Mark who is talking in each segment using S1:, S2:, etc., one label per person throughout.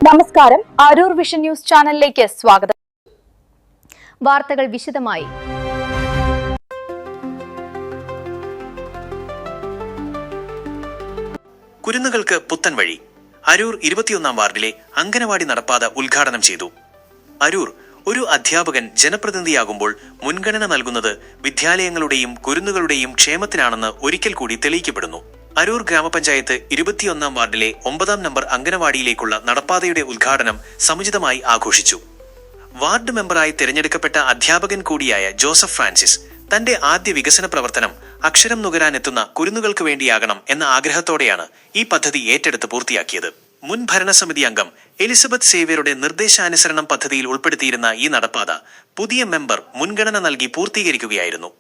S1: നമസ്കാരം, Aroor vision news ചാനലിലേക്ക് സ്വാഗതം. വാർത്തകൾ വിശദമായി.
S2: കുരുന്നുകൾക്ക് പുത്തൻ വഴി. അരൂർ 21-ാം വാർഡിലെ അംഗനവാടി നടപ്പാത ഉദ്ഘാടനം ചെയ്തു. അരൂർ ഒരു അധ്യാപകൻ ജനപ്രതിനിധിയാകുമ്പോൾ മുൻഗണന നൽകുന്നത് വിദ്യാലയങ്ങളുടെയും കുരുന്നുകളുടെയും ക്ഷേമത്തിനാണെന്ന് ഒരിക്കൽ കൂടി തെളിയിക്കപ്പെടുന്നു. അരൂർ ഗ്രാമപഞ്ചായത്ത് 21-ാം വാർഡിലെ 9-ാം നമ്പർ അംഗനവാടിയിലേക്കുള്ള നടപ്പാതയുടെ ഉദ്ഘാടനം സമുചിതമായി ആഘോഷിച്ചു. വാർഡ് മെമ്പറായി തിരഞ്ഞെടുക്കപ്പെട്ട അധ്യാപകൻ കൂടിയായ ജോസഫ് ഫ്രാൻസിസ് തന്റെ ആദ്യ വികസന പ്രവർത്തനം അക്ഷരം നുകരാനെത്തുന്ന കുരുന്നുകൾക്ക് വേണ്ടിയാകണം എന്ന ആഗ്രഹത്തോടെയാണ് ഈ പദ്ധതി ഏറ്റെടുത്ത് പൂർത്തിയാക്കിയത്. മുൻ ഭരണസമിതി അംഗം എലിസബത്ത് സേവ്യറുടെ നിർദ്ദേശാനുസരണം പദ്ധതിയിൽ ഉൾപ്പെടുത്തിയിരുന്ന ഈ നടപ്പാത പുതിയ മെമ്പർ മുൻഗണന നൽകി പൂർത്തീകരിക്കുകയായിരുന്നു.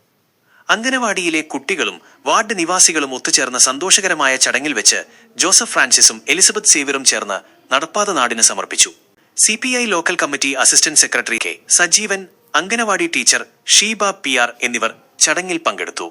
S2: അംഗനവാടിയിലെ കുട്ടികളും വാർഡ് നിവാസികളും ഒത്തുചേർന്ന സന്തോഷകരമായ ചടങ്ങിൽ വെച്ച് ജോസഫ് ഫ്രാൻസിസും എലിസബത്ത് സേവ്യറും ചേർന്ന് നടപ്പാത നാടിന് സമർപ്പിച്ചു. CPI local committee assistant secretary K Sajeevan, anganwadi teacher Sheeba PR എന്നിവർ ചടങ്ങിൽ പങ്കെടുത്തു.